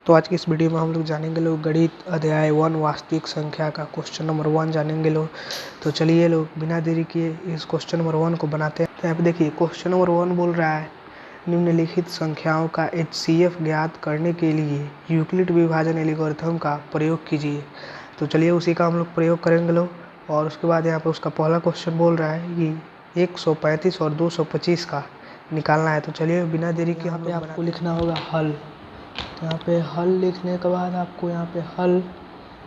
तो आज की इस वीडियो में हम लोग जानेंगे लोग गणित अध्याय 1 वास्तविक संख्या का क्वेश्चन नंबर 1 जानेंगे लोग। तो चलिए लोग बिना देरी किए इस क्वेश्चन नंबर 1 को बनाते हैं। तो यहाँ पे देखिए क्वेश्चन नंबर 1 बोल रहा है निम्नलिखित संख्याओं का HCF ज्ञात करने के लिए यूक्लिड विभाजन एल्गोरिथम का प्रयोग कीजिए। तो चलिए उसी का हम लोग प्रयोग करेंगे लोग। और उसके बाद यहाँ पे उसका पहला क्वेश्चन बोल रहा है कि 135 और 225 का निकालना है। तो चलिए बिना देरी के यहाँ पे आपको लिखना होगा हल। तो यहाँ पे हल लिखने के बाद आपको यहाँ पे हल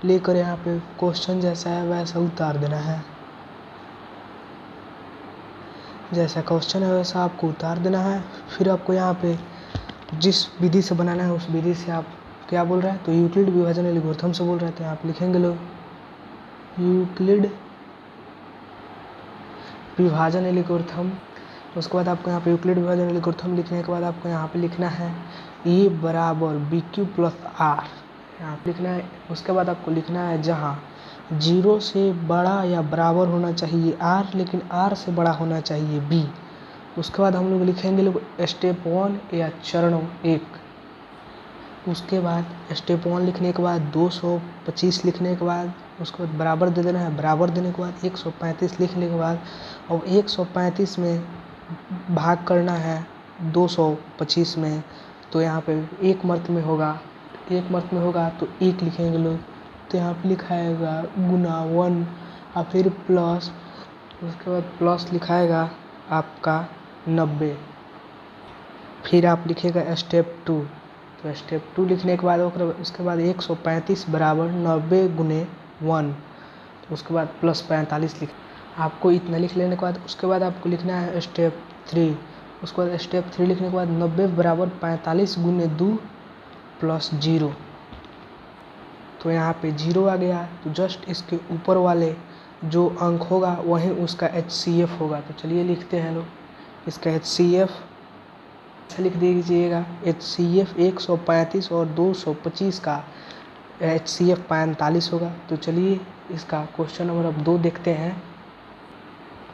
लेकर यहाँ पे क्वेश्चन जैसा है वैसा उतार देना है। जैसा क्वेश्चन है वैसा आपको उतार देना है। फिर आपको यहाँ पे जिस विधि से बनाना है उस विधि से आप क्या बोल रहे हैं, तो यूक्लिड विभाजन एल्गोरिथम से बोल रहे थे। आप लिखेंगे लोग यूक्लिड विभाजन एल्गोरिथम। उसके बाद आपको यहाँ पे यूक्लिड विभाजन एल्गोरिथम लिखने के बाद आपको यहाँ पे लिखना है ए बराबर बी क्यू प्लस आर, यहाँ पे लिखना है। उसके बाद आपको लिखना है जहाँ 0 से बड़ा या बराबर होना चाहिए आर, लेकिन आर से बड़ा होना चाहिए बी। उसके बाद हम लोग लिखेंगे लोग स्टेप 1 या चरण 1। उसके बाद स्टेप 1 लिखने के बाद 225 लिखने के बाद उसके बाद बराबर दे देना है। बराबर देने के बाद 135 लिखने के बाद और 135 में भाग करना है 225 में। तो यहाँ पे एक मर्त में होगा तो 1 लिखेंगे लोग। तो यहाँ पे लिखाएगा गुना 1 और फिर प्लस, उसके बाद प्लस लिखाएगा आपका 90। फिर आप लिखेगा स्टेप 2। तो स्टेप 2 लिखने के बाद उसके बाद 135 बराबर 90 गुने 1। तो उसके बाद प्लस 45 लिख, आपको इतना लिख लेने के बाद उसके बाद आपको लिखना है स्टेप 3। उसके बाद स्टेप 3 लिखने के बाद 90 बराबर 45 गुने 2 प्लस 0। तो यहाँ पे 0 आ गया। तो जस्ट इसके ऊपर वाले जो अंक होगा वही उसका HCF होगा। तो चलिए लिखते हैं लोग इसका HCF लिख दीजिएगा। HCF 135 और 225 का HCF 45 होगा। तो चलिए इसका क्वेश्चन नंबर अब 2 देखते हैं।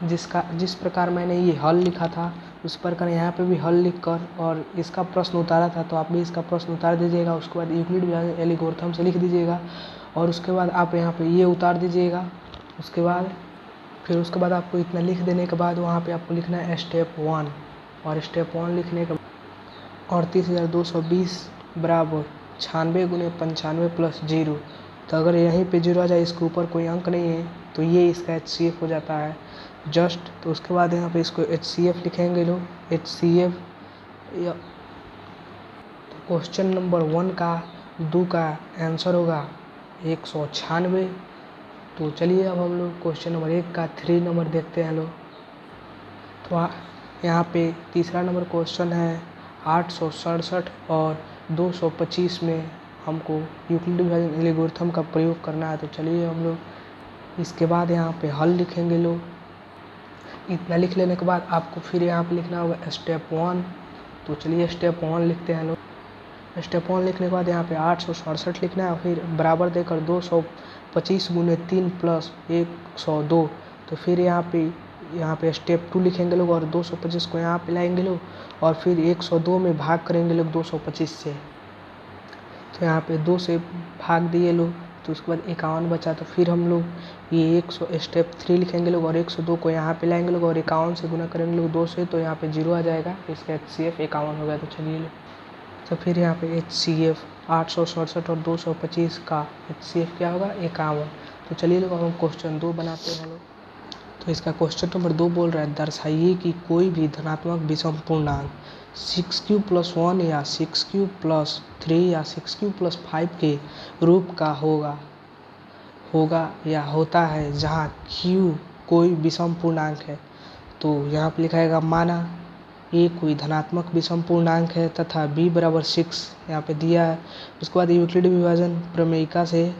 जिस प्रकार मैंने ये हल लिखा था उस प्रकार यहाँ पे भी हल लिखकर और इसका प्रश्न उतारा था, तो आप भी इसका प्रश्न उतार दीजिएगा। उसके बाद यूक्लिड विभाजन एल्गोरिथम से लिख दीजिएगा और उसके बाद आप यहाँ पे ये उतार दीजिएगा। उसके बाद आपको इतना लिख देने के बाद वहाँ पे आपको लिखना है स्टेप 1। और स्टेप 1 लिखने के 38,220 बराबर 96 गुने 95 प्लस 0। तो अगर यहीं पे 0 आ जाए, इसके ऊपर कोई अंक नहीं है, तो ये इसका HCF हो जाता है जस्ट। तो उसके बाद यहाँ पे इसको HCF लिखेंगे लोग HCF। तो क्वेश्चन नंबर 1 का 2 का आंसर होगा 196। तो चलिए अब हम लोग क्वेश्चन नंबर 1 का 3 नंबर देखते हैं लोग। तो यहाँ पे तीसरा नंबर क्वेश्चन है 867 और 225 में हमको यूक्लिड विभाजन एल्गोरिथम का प्रयोग करना है। तो चलिए हम लोग इसके बाद यहाँ पे हल लिखेंगे लोग। इतना लिख लेने के बाद आपको फिर यहाँ पे लिखना होगा स्टेप 1। तो चलिए स्टेप 1 लिखते हैं लोग। स्टेप 1 लिखने के बाद यहाँ पे 867 लिखना है, फिर बराबर देकर 225 गुने 3 प्लस 102। तो फिर यहाँ पे स्टेप 2 लिखेंगे लोग और 225 को यहाँ पे लाएंगे लोग और फिर 102 में भाग करेंगे लोग 225 से। तो यहाँ पे 2 से भाग दिए लोग, तो उसके बाद 51 बचा। तो फिर हम लोग ये स्टेप 3 लिखेंगे लोग और 102 को यहाँ पे लाएंगे लोग और 51 से गुना करेंगे लोग 2 से। तो यहाँ पे 0 आ जाएगा, इसका HCF 51 हो गया। तो चलिए लोग, तो फिर यहाँ पे HCF 867 और 225 का HCF क्या होगा 51। तो चलिए लोग अब हम क्वेश्चन 2 बनाते हैं लोग। तो इसका क्वेश्चन नंबर 2 बोल रहा है दर्शाइए कि कोई भी धनात्मक विषम पूर्णांक 6q + 1 या 6q + 3 या 6q + 5 के रूप का होगा या होता है जहाँ q कोई विषम पूर्णांक है। तो यहाँ पे लिखाएगा माना a कोई धनात्मक विषम पूर्णांक है तथा b बराबर 6 यहाँ पे दिया है। उसके बाद यूक्लिड विभाजन प्रमेयिका से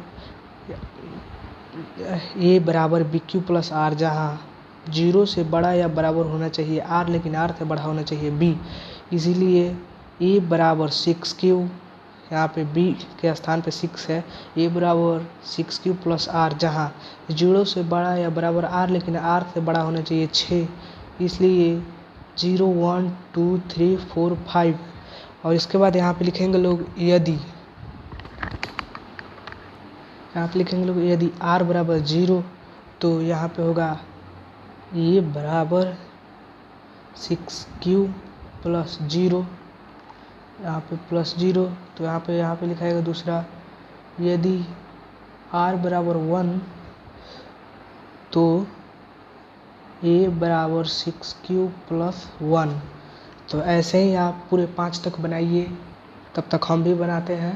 a बराबर BQ + R, जहाँ 0 से बड़ा या बराबर होना चाहिए R, लेकिन R से बड़ा होना चाहिए B। इसीलिए a बराबर 6q, यहाँ पे b के स्थान पे 6 है। a बराबर 6q + R, जहाँ 0 से बड़ा या बराबर R, लेकिन R से बड़ा होना चाहिए 6। इसलिए 0 1 2 3 4 5। और इसके बाद यहाँ पे लिखेंगे लोग यदि यहाँ पे लिखेंगे लोग यदि r बराबर 0 तो यहाँ पे होगा a बराबर 6q प्लस 0, यहाँ पे प्लस 0, तो यहाँ पे लिखाएगा दूसरा यदि r बराबर 1 तो a बराबर 6q प्लस 1। तो ऐसे ही आप पूरे 5 तक बनाइए, तब तक हम भी बनाते हैं।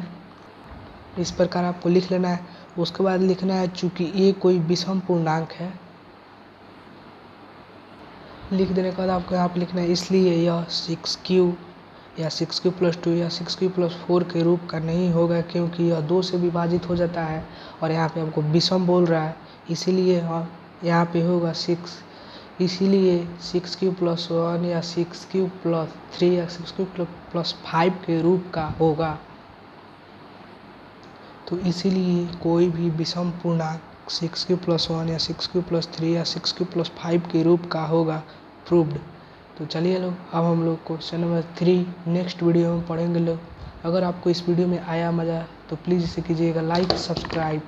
इस प्रकार आपको लिख लेना है। उसके बाद लिखना है चूँकि a कोई विषम पूर्णांक है, लिख देने के बाद आपको यहाँ पे लिखना है इसलिए यह 6q या 6q प्लस 2 या 6q प्लस 4 के रूप का नहीं होगा, क्योंकि यह 2 से विभाजित हो जाता है और यहाँ पे हमको विषम बोल रहा है, इसीलिए यहाँ पे होगा 6, इसीलिए 6q प्लस 1 या 6q प्लस 3 या 6q प्लस 5 के रूप का होगा। तो इसीलिए कोई भी विषम पूर्णांक 6q प्लस 1 या 6q प्लस 3 या 6q प्लस 5 के रूप का होगा, प्रूव्ड। तो चलिए लोग, अब हम लोग क्वेश्चन नंबर 3 नेक्स्ट वीडियो में पढ़ेंगे लोग। अगर आपको इस वीडियो में आया मज़ा तो प्लीज़ इसे कीजिएगा लाइक, सब्सक्राइब।